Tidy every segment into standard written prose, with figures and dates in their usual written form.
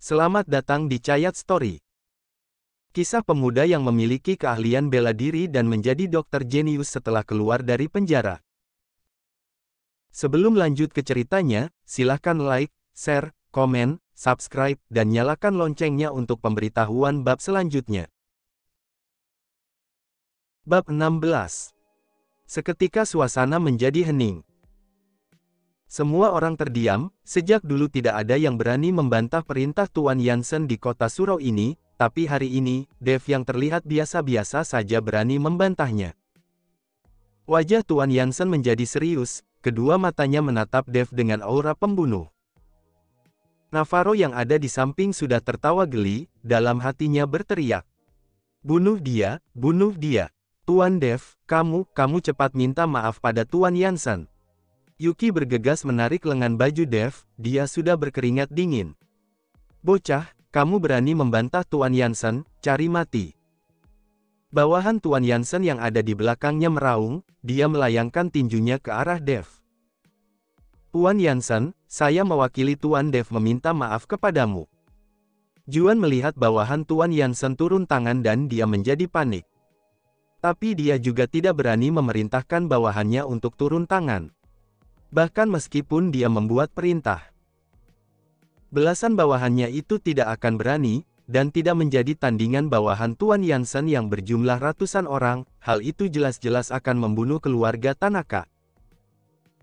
Selamat datang di Chayat Story. Kisah pemuda yang memiliki keahlian bela diri dan menjadi dokter jenius setelah keluar dari penjara. Sebelum lanjut ke ceritanya, silahkan like, share, komen, subscribe, dan nyalakan loncengnya untuk pemberitahuan bab selanjutnya. Bab 16. Seketika suasana menjadi hening. Semua orang terdiam, sejak dulu tidak ada yang berani membantah perintah Tuan Yansen di kota surau ini, tapi hari ini, Dev yang terlihat biasa-biasa saja berani membantahnya. Wajah Tuan Yansen menjadi serius, kedua matanya menatap Dev dengan aura pembunuh. Navarro yang ada di samping sudah tertawa geli, dalam hatinya berteriak. Bunuh dia, bunuh dia. Tuan Dev, kamu cepat minta maaf pada Tuan Yansen. Yuki bergegas menarik lengan baju Dev, dia sudah berkeringat dingin. Bocah, kamu berani membantah Tuan Yansen, cari mati. Bawahan Tuan Yansen yang ada di belakangnya meraung, dia melayangkan tinjunya ke arah Dev. Tuan Yansen, saya mewakili Tuan Dev meminta maaf kepadamu. Juan melihat bawahan Tuan Yansen turun tangan dan dia menjadi panik. Tapi dia juga tidak berani memerintahkan bawahannya untuk turun tangan. Bahkan meskipun dia membuat perintah. Belasan bawahannya itu tidak akan berani, dan tidak menjadi tandingan bawahan Tuan Yansen yang berjumlah ratusan orang, hal itu jelas-jelas akan membunuh keluarga Tanaka.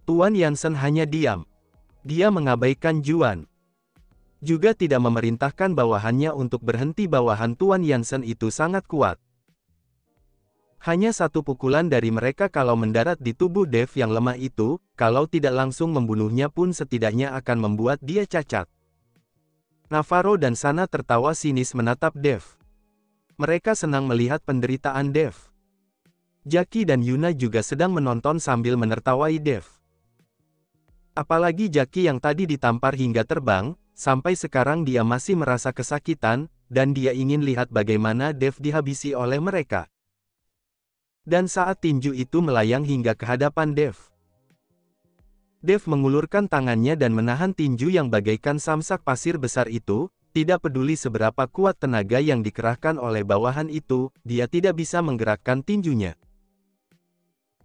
Tuan Yansen hanya diam. Dia mengabaikan Juan. Juga tidak memerintahkan bawahannya untuk berhenti. Bawahan Tuan Yansen itu sangat kuat. Hanya satu pukulan dari mereka kalau mendarat di tubuh Dev yang lemah itu, kalau tidak langsung membunuhnya pun setidaknya akan membuat dia cacat. Navarro dan Sana tertawa sinis menatap Dev. Mereka senang melihat penderitaan Dev. Jackie dan Yuna juga sedang menonton sambil menertawai Dev. Apalagi Jackie yang tadi ditampar hingga terbang, sampai sekarang dia masih merasa kesakitan, dan dia ingin lihat bagaimana Dev dihabisi oleh mereka. Dan saat tinju itu melayang hingga ke hadapan Dev. Dev mengulurkan tangannya dan menahan tinju yang bagaikan samsak pasir besar itu, tidak peduli seberapa kuat tenaga yang dikerahkan oleh bawahan itu, dia tidak bisa menggerakkan tinjunya.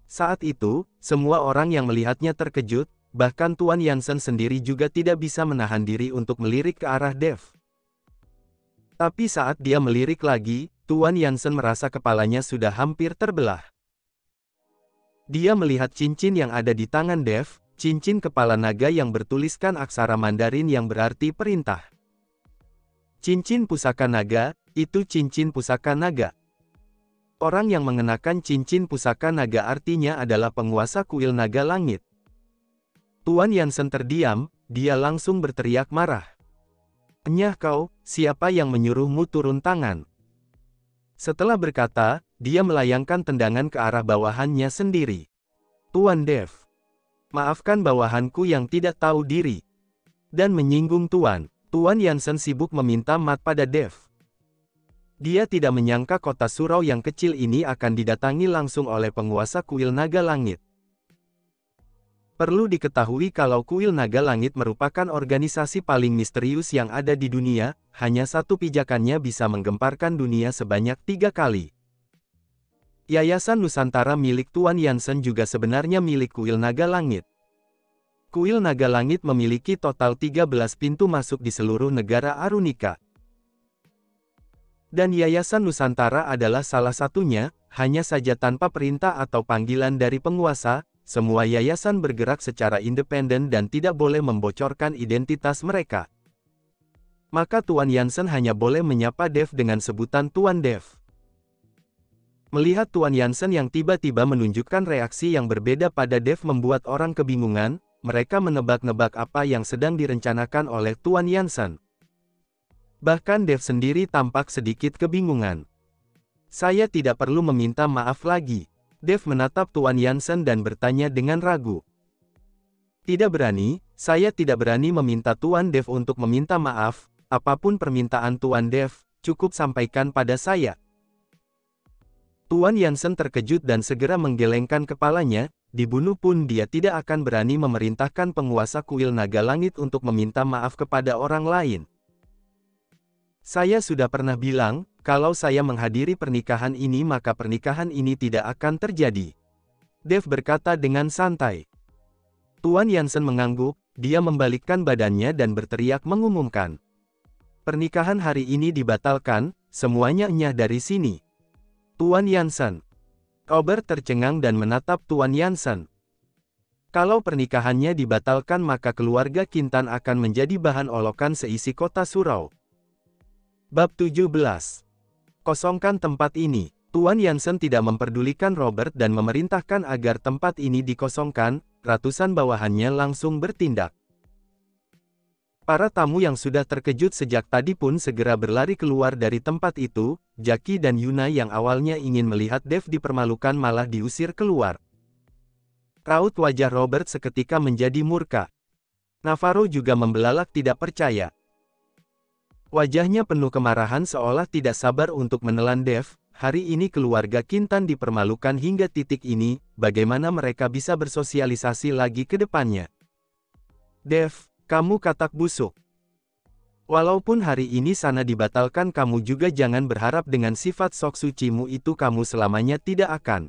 Saat itu, semua orang yang melihatnya terkejut, bahkan Tuan Yansen sendiri juga tidak bisa menahan diri untuk melirik ke arah Dev. Tapi saat dia melirik lagi, Tuan Yansen merasa kepalanya sudah hampir terbelah. Dia melihat cincin yang ada di tangan Dev, cincin kepala naga yang bertuliskan aksara Mandarin yang berarti perintah. Cincin pusaka naga, itu cincin pusaka naga. Orang yang mengenakan cincin pusaka naga artinya adalah penguasa kuil naga langit. Tuan Yansen terdiam, dia langsung berteriak marah. Enyah kau, siapa yang menyuruhmu turun tangan? Setelah berkata, dia melayangkan tendangan ke arah bawahannya sendiri. Tuan Dev. Maafkan bawahanku yang tidak tahu diri. Dan menyinggung Tuan. Tuan Yansen sibuk meminta maaf pada Dev. Dia tidak menyangka kota surau yang kecil ini akan didatangi langsung oleh penguasa kuil naga langit. Perlu diketahui kalau kuil naga langit merupakan organisasi paling misterius yang ada di dunia, hanya satu pijakannya bisa menggemparkan dunia sebanyak 3 kali. Yayasan Nusantara milik Tuan Yansen juga sebenarnya milik kuil naga langit. Kuil naga langit memiliki total 13 pintu masuk di seluruh negara Arunika. Dan Yayasan Nusantara adalah salah satunya, hanya saja tanpa perintah atau panggilan dari penguasa. Semua yayasan bergerak secara independen dan tidak boleh membocorkan identitas mereka. Maka Tuan Yansen hanya boleh menyapa Dev dengan sebutan Tuan Dev. Melihat Tuan Yansen yang tiba-tiba menunjukkan reaksi yang berbeda pada Dev membuat orang kebingungan, mereka menebak-nebak apa yang sedang direncanakan oleh Tuan Yansen. Bahkan Dev sendiri tampak sedikit kebingungan. Saya tidak perlu meminta maaf lagi. Dev menatap Tuan Yansen dan bertanya dengan ragu. Tidak berani, saya tidak berani meminta Tuan Dev untuk meminta maaf, apapun permintaan Tuan Dev, cukup sampaikan pada saya. Tuan Yansen terkejut dan segera menggelengkan kepalanya, dibunuh pun dia tidak akan berani memerintahkan penguasa kuil naga langit untuk meminta maaf kepada orang lain. Saya sudah pernah bilang, kalau saya menghadiri pernikahan ini maka pernikahan ini tidak akan terjadi. Dave berkata dengan santai. Tuan Yansen mengangguk, dia membalikkan badannya dan berteriak mengumumkan. Pernikahan hari ini dibatalkan, semuanya enyah dari sini. Tuan Yansen. Robert tercengang dan menatap Tuan Yansen. Kalau pernikahannya dibatalkan maka keluarga Kintan akan menjadi bahan olokan seisi kota surau. Bab 17. Kosongkan tempat ini. Tuan Yansen tidak memperdulikan Robert dan memerintahkan agar tempat ini dikosongkan, ratusan bawahannya langsung bertindak. Para tamu yang sudah terkejut sejak tadi pun segera berlari keluar dari tempat itu. Jackie dan Yuna yang awalnya ingin melihat Dave dipermalukan malah diusir keluar. Raut wajah Robert seketika menjadi murka. Navarro juga membelalak tidak percaya. Wajahnya penuh kemarahan seolah tidak sabar untuk menelan Dave. Hari ini keluarga Kintan dipermalukan hingga titik ini, bagaimana mereka bisa bersosialisasi lagi ke depannya? Dave, kamu katak busuk. Walaupun hari ini sana dibatalkan kamu juga jangan berharap dengan sifat sok sucimu itu kamu selamanya tidak akan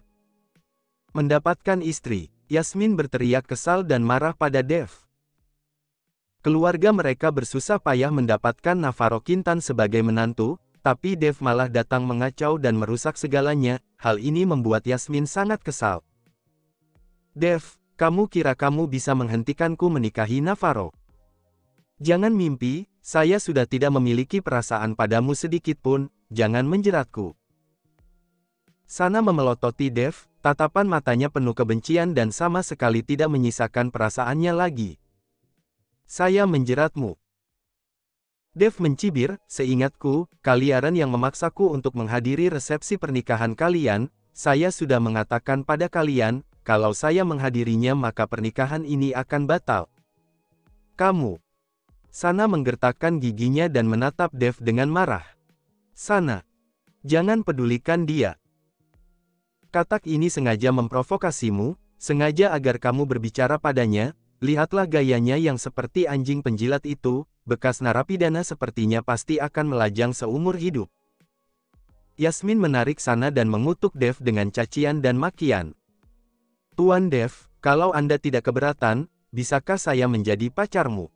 mendapatkan istri. Yasmin berteriak kesal dan marah pada Dave. Keluarga mereka bersusah payah mendapatkan Navarro Kintan sebagai menantu, tapi Dave malah datang mengacau dan merusak segalanya. Hal ini membuat Yasmin sangat kesal. Dave, kamu kira kamu bisa menghentikanku menikahi Navarro? Jangan mimpi, saya sudah tidak memiliki perasaan padamu sedikit pun, jangan menjeratku. Sana memelototi Dave, tatapan matanya penuh kebencian dan sama sekali tidak menyisakan perasaannya lagi. Saya menjeratmu. Dave mencibir, seingatku, kalian yang memaksaku untuk menghadiri resepsi pernikahan kalian, saya sudah mengatakan pada kalian, kalau saya menghadirinya maka pernikahan ini akan batal. Kamu. Sana menggertakkan giginya dan menatap Dave dengan marah. Sana. Jangan pedulikan dia. Katak ini sengaja memprovokasimu, sengaja agar kamu berbicara padanya. Lihatlah gayanya yang seperti anjing penjilat itu, bekas narapidana sepertinya pasti akan melajang seumur hidup. Yasmin menarik Sana dan mengutuk Dave dengan cacian dan makian. Tuan Dave, kalau Anda tidak keberatan, bisakah saya menjadi pacarmu?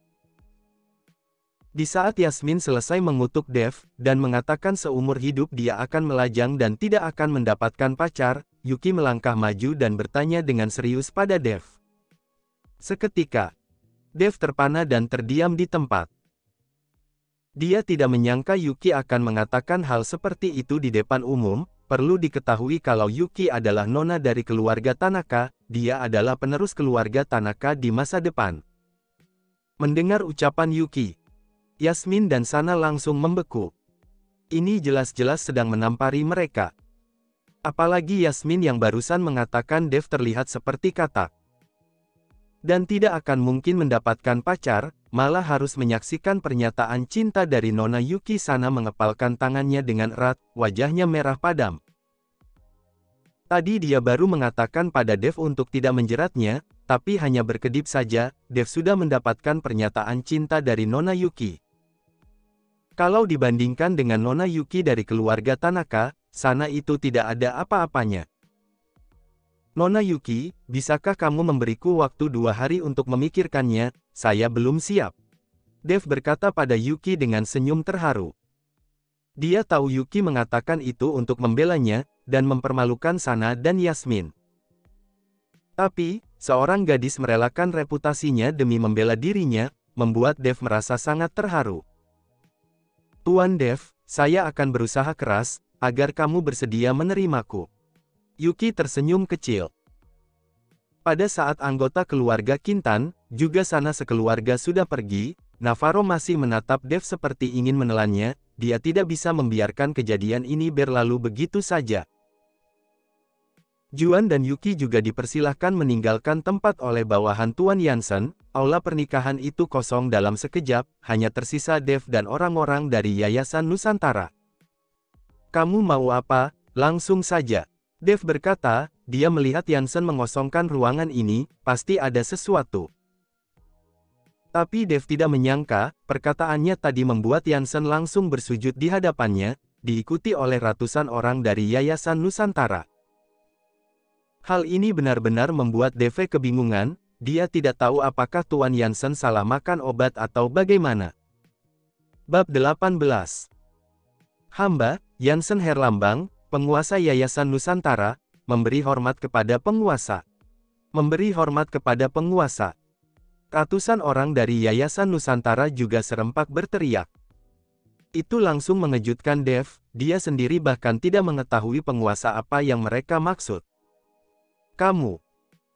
Di saat Yasmin selesai mengutuk Dave, dan mengatakan seumur hidup dia akan melajang dan tidak akan mendapatkan pacar, Yuki melangkah maju dan bertanya dengan serius pada Dave. Seketika, Dave terpana dan terdiam di tempat. Dia tidak menyangka Yuki akan mengatakan hal seperti itu di depan umum. Perlu diketahui kalau Yuki adalah nona dari keluarga Tanaka, dia adalah penerus keluarga Tanaka di masa depan. Mendengar ucapan Yuki, Yasmin dan Sana langsung membeku. Ini jelas-jelas sedang menampari mereka. Apalagi Yasmin yang barusan mengatakan Dave terlihat seperti katak. Dan tidak akan mungkin mendapatkan pacar, malah harus menyaksikan pernyataan cinta dari Nona Yuki. Sana mengepalkan tangannya dengan erat, wajahnya merah padam. Tadi dia baru mengatakan pada Dave untuk tidak menjeratnya, tapi hanya berkedip saja, Dave sudah mendapatkan pernyataan cinta dari Nona Yuki. Kalau dibandingkan dengan Nona Yuki dari keluarga Tanaka, Sana itu tidak ada apa-apanya. Nona Yuki, bisakah kamu memberiku waktu 2 hari untuk memikirkannya? Saya belum siap. Dave berkata pada Yuki dengan senyum terharu. Dia tahu Yuki mengatakan itu untuk membelanya, dan mempermalukan Sana dan Yasmin. Tapi, seorang gadis merelakan reputasinya demi membela dirinya, membuat Dave merasa sangat terharu. Tuan Dave, saya akan berusaha keras, agar kamu bersedia menerimaku. Yuki tersenyum kecil. Pada saat anggota keluarga Kintan, juga Sana sekeluarga sudah pergi, Navarro masih menatap Dave seperti ingin menelannya, dia tidak bisa membiarkan kejadian ini berlalu begitu saja. Juan dan Yuki juga dipersilahkan meninggalkan tempat oleh bawahan Tuan Yansen, aula pernikahan itu kosong dalam sekejap, hanya tersisa Dave dan orang-orang dari Yayasan Nusantara. Kamu mau apa? Langsung saja. Dave berkata, dia melihat Yansen mengosongkan ruangan ini, pasti ada sesuatu. Tapi Dev tidak menyangka, perkataannya tadi membuat Yansen langsung bersujud di hadapannya, diikuti oleh ratusan orang dari Yayasan Nusantara. Hal ini benar-benar membuat Dev kebingungan, dia tidak tahu apakah Tuan Yansen salah makan obat atau bagaimana. Bab 18. Hamba, Yansen Herlambang, penguasa Yayasan Nusantara, memberi hormat kepada penguasa. Memberi hormat kepada penguasa. Ratusan orang dari Yayasan Nusantara juga serempak berteriak. Itu langsung mengejutkan Dev, dia sendiri bahkan tidak mengetahui penguasa apa yang mereka maksud.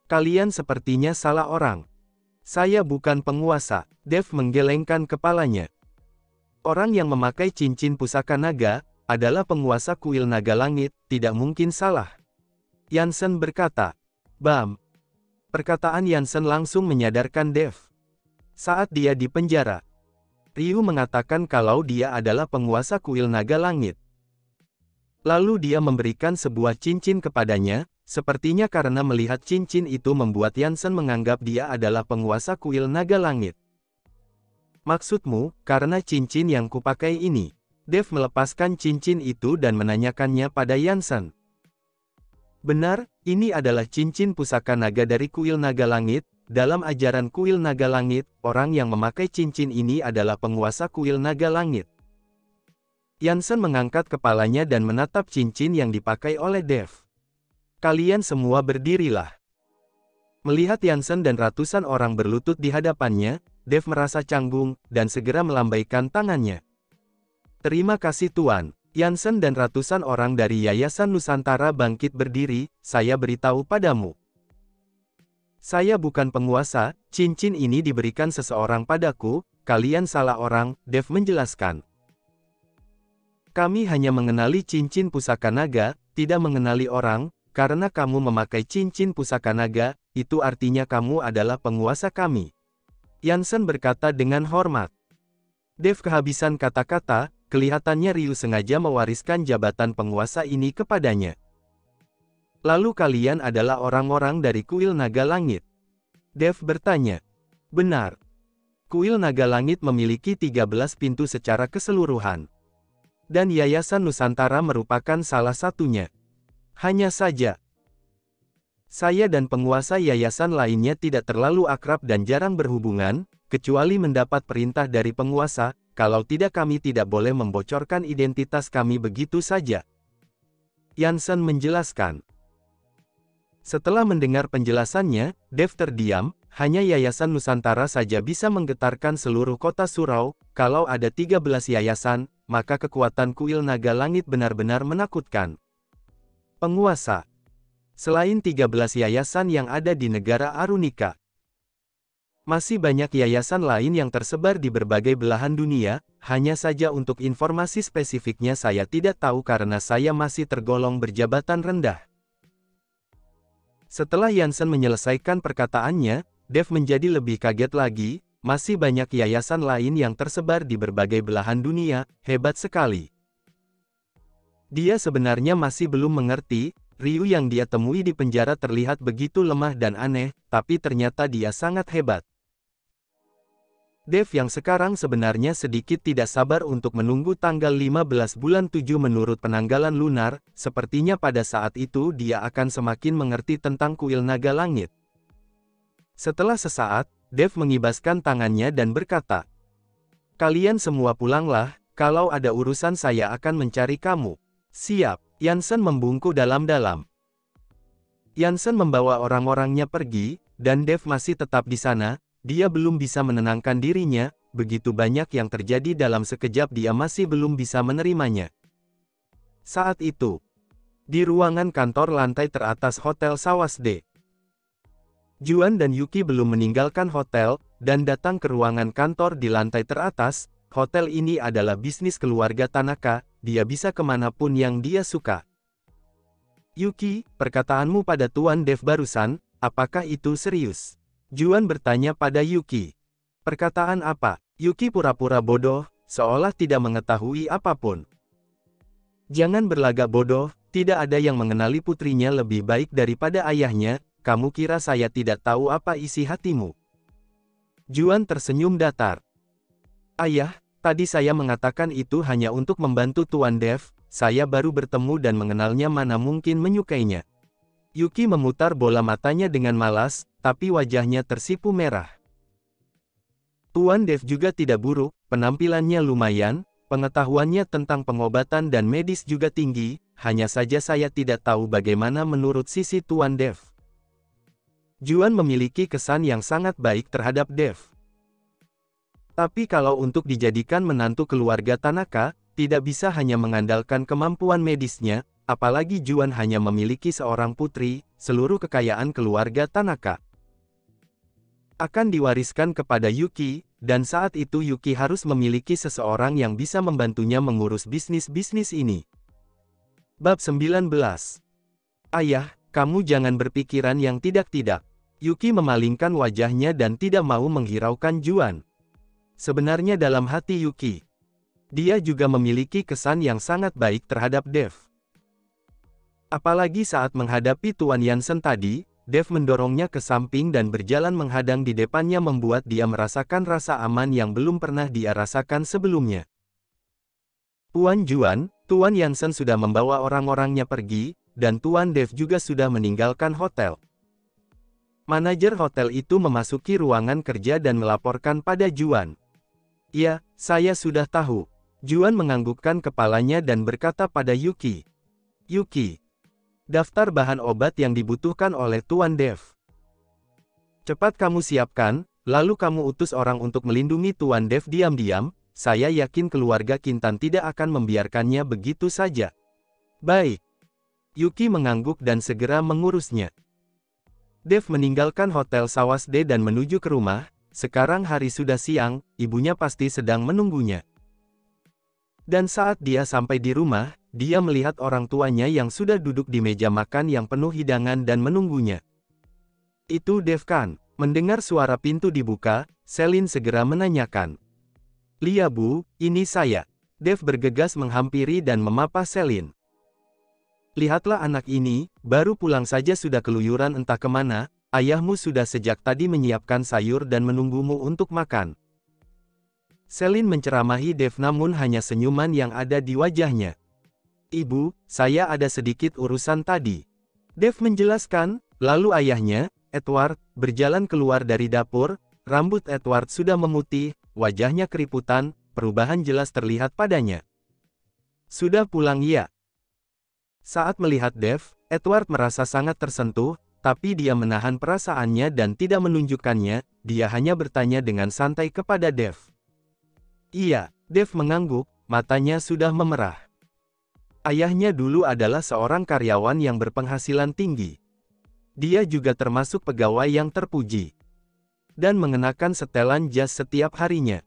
Kalian sepertinya salah orang. Saya bukan penguasa, Dev menggelengkan kepalanya. Orang yang memakai cincin pusaka naga, adalah penguasa kuil naga langit, tidak mungkin salah. Yansen berkata. Bam! Perkataan Yansen langsung menyadarkan Dev. Saat dia di penjara, Ryu mengatakan kalau dia adalah penguasa kuil naga langit. Lalu dia memberikan sebuah cincin kepadanya, sepertinya karena melihat cincin itu membuat Yansen menganggap dia adalah penguasa kuil naga langit. Maksudmu, karena cincin yang kupakai ini? Dev melepaskan cincin itu dan menanyakannya pada Yansen. Benar, ini adalah cincin pusaka naga dari kuil naga langit. Dalam ajaran kuil naga langit, orang yang memakai cincin ini adalah penguasa kuil naga langit. Yansen mengangkat kepalanya dan menatap cincin yang dipakai oleh Dev. Kalian semua berdirilah. Melihat Yansen dan ratusan orang berlutut di hadapannya, Dev merasa canggung, dan segera melambaikan tangannya. Terima kasih Tuan. Yansen dan ratusan orang dari Yayasan Nusantara bangkit berdiri, saya beritahu padamu. Saya bukan penguasa, cincin ini diberikan seseorang padaku, kalian salah orang, Dev menjelaskan. Kami hanya mengenali cincin pusaka naga, tidak mengenali orang, karena kamu memakai cincin pusaka naga, itu artinya kamu adalah penguasa kami. Yansen berkata dengan hormat. Dev kehabisan kata-kata. Kelihatannya Ryu sengaja mewariskan jabatan penguasa ini kepadanya. Lalu kalian adalah orang-orang dari kuil naga langit? Dev bertanya. Benar. Kuil naga langit memiliki 13 pintu secara keseluruhan. Dan Yayasan Nusantara merupakan salah satunya. Hanya saja, saya dan penguasa yayasan lainnya tidak terlalu akrab dan jarang berhubungan, kecuali mendapat perintah dari penguasa. Kalau tidak kami tidak boleh membocorkan identitas kami begitu saja. Yansen menjelaskan. Setelah mendengar penjelasannya, Dev terdiam, hanya Yayasan Nusantara saja bisa menggetarkan seluruh kota surau, kalau ada 13 yayasan, maka kekuatan kuil naga langit benar-benar menakutkan. Penguasa. Selain 13 yayasan yang ada di negara Arunika, masih banyak yayasan lain yang tersebar di berbagai belahan dunia, hanya saja untuk informasi spesifiknya saya tidak tahu karena saya masih tergolong berjabatan rendah. Setelah Yansen menyelesaikan perkataannya, Dev menjadi lebih kaget lagi, masih banyak yayasan lain yang tersebar di berbagai belahan dunia, hebat sekali. Dia sebenarnya masih belum mengerti, Ryu yang dia temui di penjara terlihat begitu lemah dan aneh, tapi ternyata dia sangat hebat. Dev yang sekarang sebenarnya sedikit tidak sabar untuk menunggu tanggal 15 bulan 7 menurut penanggalan lunar, sepertinya pada saat itu dia akan semakin mengerti tentang kuil naga langit. Setelah sesaat, Dev mengibaskan tangannya dan berkata, kalian semua pulanglah, kalau ada urusan saya akan mencari kamu. Siap, Yansen membungkuk dalam-dalam. Yansen membawa orang-orangnya pergi, dan Dev masih tetap di sana. Dia belum bisa menenangkan dirinya, begitu banyak yang terjadi dalam sekejap dia masih belum bisa menerimanya. Saat itu, di ruangan kantor lantai teratas Hotel Sawasde, Juan dan Yuki belum meninggalkan hotel, dan datang ke ruangan kantor di lantai teratas. Hotel ini adalah bisnis keluarga Tanaka, dia bisa kemanapun yang dia suka. Yuki, perkataanmu pada Tuan Dev barusan, apakah itu serius? Juan bertanya pada Yuki. Perkataan apa? Yuki pura-pura bodoh, seolah tidak mengetahui apapun. Jangan berlagak bodoh, tidak ada yang mengenali putrinya lebih baik daripada ayahnya, kamu kira saya tidak tahu apa isi hatimu? Juan tersenyum datar. Ayah, tadi saya mengatakan itu hanya untuk membantu Tuan Dev, saya baru bertemu dan mengenalnya, mana mungkin menyukainya. Yuki memutar bola matanya dengan malas, tapi wajahnya tersipu merah. Tuan Dev juga tidak buruk, penampilannya lumayan, pengetahuannya tentang pengobatan dan medis juga tinggi, hanya saja saya tidak tahu bagaimana menurut sisi Tuan Dev. Juan memiliki kesan yang sangat baik terhadap Dev. Tapi kalau untuk dijadikan menantu keluarga Tanaka, tidak bisa hanya mengandalkan kemampuan medisnya, apalagi Juan hanya memiliki seorang putri, seluruh kekayaan keluarga Tanaka akan diwariskan kepada Yuki, dan saat itu Yuki harus memiliki seseorang yang bisa membantunya mengurus bisnis-bisnis ini. Bab 19. Ayah, kamu jangan berpikiran yang tidak-tidak. Yuki memalingkan wajahnya dan tidak mau menghiraukan Juan. Sebenarnya dalam hati Yuki, dia juga memiliki kesan yang sangat baik terhadap Dev. Apalagi saat menghadapi Tuan Yansen tadi, Dev mendorongnya ke samping dan berjalan menghadang di depannya, membuat dia merasakan rasa aman yang belum pernah dia rasakan sebelumnya. Tuan Juan, Tuan Yansen sudah membawa orang-orangnya pergi, dan Tuan Dev juga sudah meninggalkan hotel. Manajer hotel itu memasuki ruangan kerja dan melaporkan pada Juan. Ya, saya sudah tahu. Juan menganggukkan kepalanya dan berkata pada Yuki. Yuki, daftar bahan obat yang dibutuhkan oleh Tuan Dev. Cepat kamu siapkan, lalu kamu utus orang untuk melindungi Tuan Dev diam-diam, saya yakin keluarga Kintan tidak akan membiarkannya begitu saja. Baik. Yuki mengangguk dan segera mengurusnya. Dev meninggalkan hotel Sawasde dan menuju ke rumah. Sekarang hari sudah siang, ibunya pasti sedang menunggunya. Dan saat dia sampai di rumah, dia melihat orang tuanya yang sudah duduk di meja makan yang penuh hidangan dan menunggunya. Itu Dev kan? Mendengar suara pintu dibuka, Selin segera menanyakan. Lia Bu, ini saya. Dev bergegas menghampiri dan memapah Selin. Lihatlah anak ini, baru pulang saja sudah keluyuran entah kemana, ayahmu sudah sejak tadi menyiapkan sayur dan menunggumu untuk makan. Selin menceramahi Dev namun hanya senyuman yang ada di wajahnya. Ibu, saya ada sedikit urusan tadi. Dev menjelaskan, lalu ayahnya, Edward, berjalan keluar dari dapur, rambut Edward sudah memutih, wajahnya keriputan, perubahan jelas terlihat padanya. Sudah pulang ya? Saat melihat Dev, Edward merasa sangat tersentuh, tapi dia menahan perasaannya dan tidak menunjukkannya, dia hanya bertanya dengan santai kepada Dev. Iya, Dev mengangguk, matanya sudah memerah. Ayahnya dulu adalah seorang karyawan yang berpenghasilan tinggi. Dia juga termasuk pegawai yang terpuji. Dan mengenakan setelan jas setiap harinya.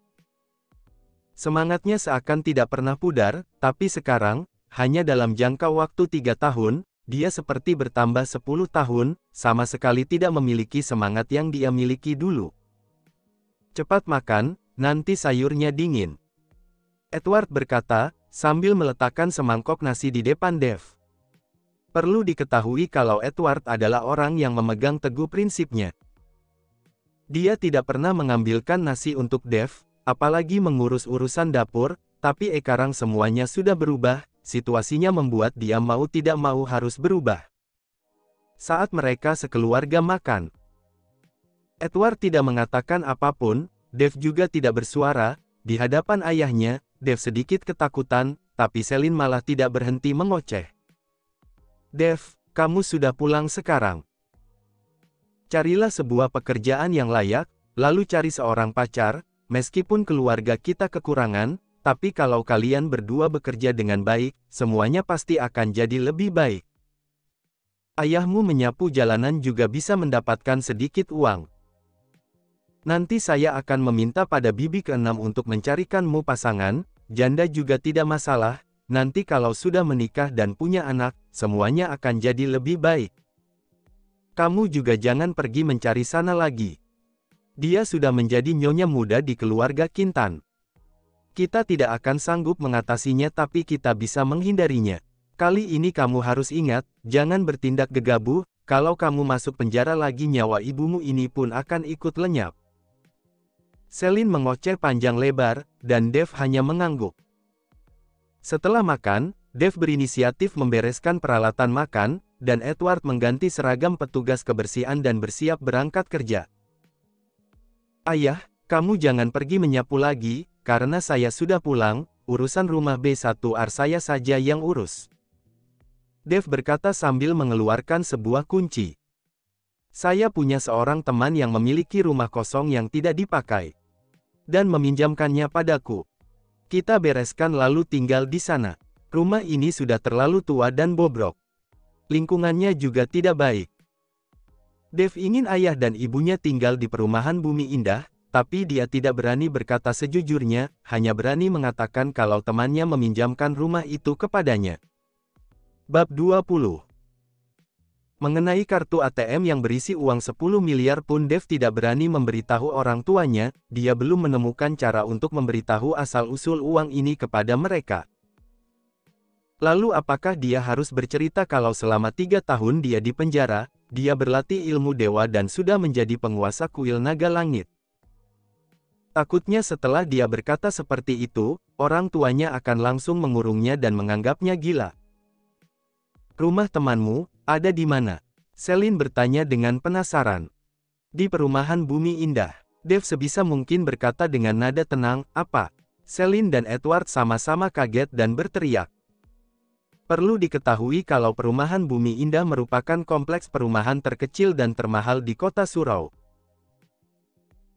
Semangatnya seakan tidak pernah pudar, tapi sekarang, hanya dalam jangka waktu 3 tahun, dia seperti bertambah 10 tahun, sama sekali tidak memiliki semangat yang dia miliki dulu. Cepat makan, nanti sayurnya dingin. Edward berkata, sambil meletakkan semangkok nasi di depan Dev. Perlu diketahui kalau Edward adalah orang yang memegang teguh prinsipnya. Dia tidak pernah mengambilkan nasi untuk Dev, apalagi mengurus urusan dapur, tapi sekarang semuanya sudah berubah. Situasinya membuat dia mau tidak mau harus berubah. Saat mereka sekeluarga makan, Edward tidak mengatakan apapun, Dev juga tidak bersuara, di hadapan ayahnya, Dev sedikit ketakutan, tapi Selin malah tidak berhenti mengoceh. Dev, kamu sudah pulang sekarang. Carilah sebuah pekerjaan yang layak, lalu cari seorang pacar, meskipun keluarga kita kekurangan, tapi kalau kalian berdua bekerja dengan baik, semuanya pasti akan jadi lebih baik. Ayahmu menyapu jalanan juga bisa mendapatkan sedikit uang. Nanti saya akan meminta pada bibi ke-6 untuk mencarikanmu pasangan, janda juga tidak masalah, nanti kalau sudah menikah dan punya anak, semuanya akan jadi lebih baik. Kamu juga jangan pergi mencari sana lagi. Dia sudah menjadi nyonya muda di keluarga Kintan. Kita tidak akan sanggup mengatasinya tapi kita bisa menghindarinya. Kali ini kamu harus ingat, jangan bertindak gegabah, kalau kamu masuk penjara lagi nyawa ibumu ini pun akan ikut lenyap. Celine mengoceh panjang lebar, dan Dave hanya mengangguk. Setelah makan, Dave berinisiatif membereskan peralatan makan, dan Edward mengganti seragam petugas kebersihan dan bersiap berangkat kerja. Ayah, kamu jangan pergi menyapu lagi, karena saya sudah pulang, urusan rumah B1R saya saja yang urus. Dave berkata sambil mengeluarkan sebuah kunci. Saya punya seorang teman yang memiliki rumah kosong yang tidak dipakai. Dan meminjamkannya padaku. Kita bereskan lalu tinggal di sana. Rumah ini sudah terlalu tua dan bobrok. Lingkungannya juga tidak baik. Dave ingin ayah dan ibunya tinggal di perumahan Bumi Indah, tapi dia tidak berani berkata sejujurnya, hanya berani mengatakan kalau temannya meminjamkan rumah itu kepadanya. Bab 20. Mengenai kartu ATM yang berisi uang 10 miliar pun Dave tidak berani memberitahu orang tuanya, dia belum menemukan cara untuk memberitahu asal-usul uang ini kepada mereka. Lalu apakah dia harus bercerita kalau selama 3 tahun dia di penjara, dia berlatih ilmu dewa dan sudah menjadi penguasa kuil naga langit? Takutnya setelah dia berkata seperti itu, orang tuanya akan langsung mengurungnya dan menganggapnya gila. Rumah temanmu, ada di mana? Celine bertanya dengan penasaran. Di perumahan Bumi Indah. Dave sebisa mungkin berkata dengan nada tenang, apa? Celine dan Edward sama-sama kaget dan berteriak. Perlu diketahui kalau perumahan Bumi Indah merupakan kompleks perumahan terkecil dan termahal di kota Surau.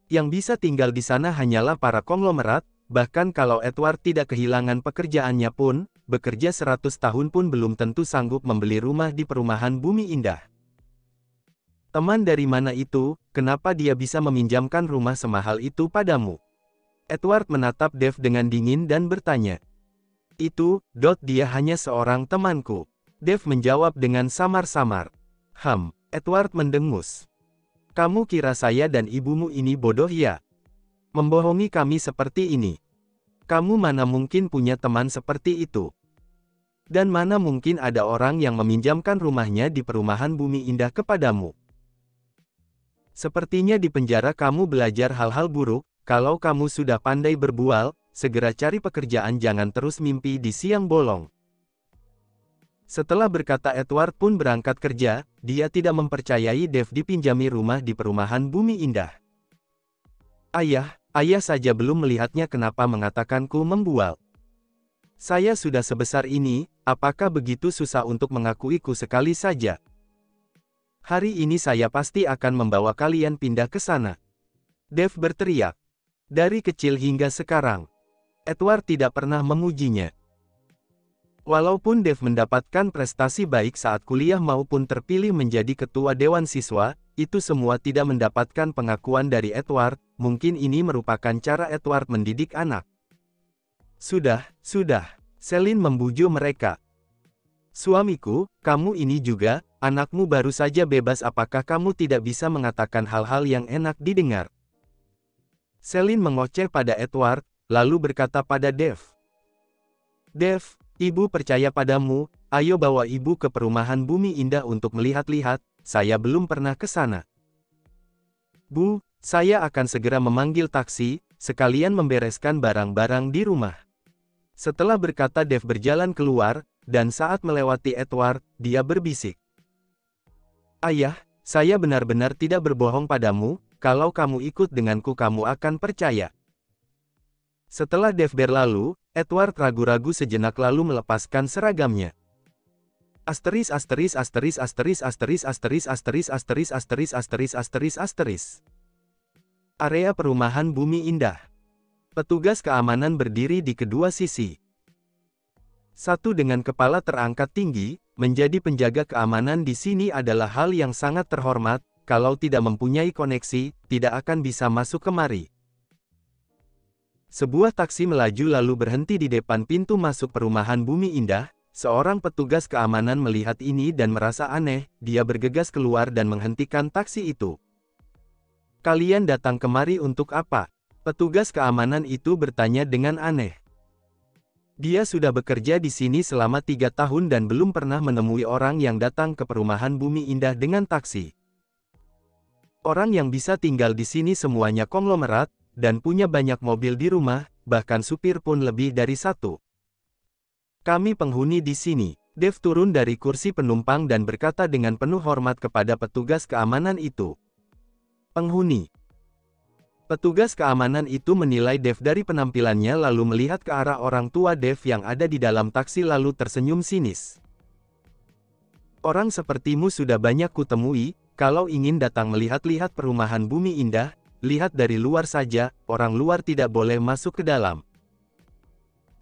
Yang bisa tinggal di sana hanyalah para konglomerat, bahkan kalau Edward tidak kehilangan pekerjaannya pun, bekerja 100 tahun pun belum tentu sanggup membeli rumah di perumahan Bumi Indah. Teman dari mana itu, kenapa dia bisa meminjamkan rumah semahal itu padamu? Edward menatap Dave dengan dingin dan bertanya. Dia hanya seorang temanku. Dave menjawab dengan samar-samar. Edward mendengus. Kamu kira saya dan ibumu ini bodoh ya? Membohongi kami seperti ini. Kamu mana mungkin punya teman seperti itu? Dan mana mungkin ada orang yang meminjamkan rumahnya di perumahan Bumi Indah kepadamu? Sepertinya di penjara kamu belajar hal-hal buruk, kalau kamu sudah pandai berbual, segera cari pekerjaan, jangan terus mimpi di siang bolong. Setelah berkata Edward pun berangkat kerja, dia tidak mempercayai Dave dipinjami rumah di perumahan Bumi Indah. Ayah saja belum melihatnya kenapa mengatakanku membual. Saya sudah sebesar ini, apakah begitu susah untuk mengakuiku sekali saja? Hari ini saya pasti akan membawa kalian pindah ke sana. Dave berteriak. Dari kecil hingga sekarang, Edward tidak pernah memujinya. Walaupun Dave mendapatkan prestasi baik saat kuliah maupun terpilih menjadi ketua dewan siswa, itu semua tidak mendapatkan pengakuan dari Edward. Mungkin ini merupakan cara Edward mendidik anak. Sudah, Celine membujuk mereka. Suamiku, kamu ini juga, anakmu baru saja bebas, apakah kamu tidak bisa mengatakan hal-hal yang enak didengar? Celine mengoceh pada Edward, lalu berkata pada Dave. Dave, ibu percaya padamu, ayo bawa ibu ke perumahan Bumi Indah untuk melihat-lihat, saya belum pernah ke sana. Bu, saya akan segera memanggil taksi, sekalian membereskan barang-barang di rumah. Setelah berkata Dave berjalan keluar, dan saat melewati Edward, dia berbisik. Ayah, saya benar-benar tidak berbohong padamu, kalau kamu ikut denganku kamu akan percaya. Setelah Dave berlalu, Edward ragu-ragu sejenak lalu melepaskan seragamnya. Area perumahan Bumi Indah. Petugas keamanan berdiri di kedua sisi. Satu dengan kepala terangkat tinggi, menjadi penjaga keamanan di sini adalah hal yang sangat terhormat, kalau tidak mempunyai koneksi, tidak akan bisa masuk kemari. Sebuah taksi melaju lalu berhenti di depan pintu masuk perumahan Bumi Indah. Seorang petugas keamanan melihat ini dan merasa aneh, dia bergegas keluar dan menghentikan taksi itu. Kalian datang kemari untuk apa? Petugas keamanan itu bertanya dengan aneh. Dia sudah bekerja di sini selama 3 tahun dan belum pernah menemui orang yang datang ke perumahan Bumi Indah dengan taksi. Orang yang bisa tinggal di sini semuanya konglomerat, dan punya banyak mobil di rumah, bahkan supir pun lebih dari satu. Kami penghuni di sini. Dev turun dari kursi penumpang dan berkata dengan penuh hormat kepada petugas keamanan itu. Penghuni. Petugas keamanan itu menilai Dev dari penampilannya lalu melihat ke arah orang tua Dev yang ada di dalam taksi lalu tersenyum sinis. Orang sepertimu sudah banyak kutemui, kalau ingin datang melihat-lihat perumahan Bumi Indah, lihat dari luar saja, orang luar tidak boleh masuk ke dalam.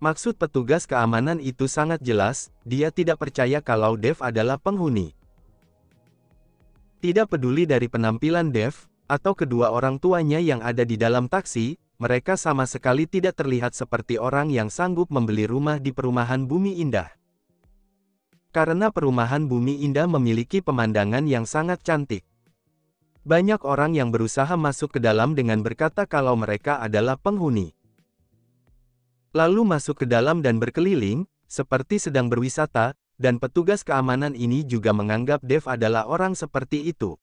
Maksud petugas keamanan itu sangat jelas, dia tidak percaya kalau Dev adalah penghuni. Tidak peduli dari penampilan Dev, atau kedua orang tuanya yang ada di dalam taksi, mereka sama sekali tidak terlihat seperti orang yang sanggup membeli rumah di perumahan Bumi Indah. Karena perumahan Bumi Indah memiliki pemandangan yang sangat cantik. Banyak orang yang berusaha masuk ke dalam dengan berkata kalau mereka adalah penghuni. Lalu masuk ke dalam dan berkeliling, seperti sedang berwisata, dan petugas keamanan ini juga menganggap Dev adalah orang seperti itu.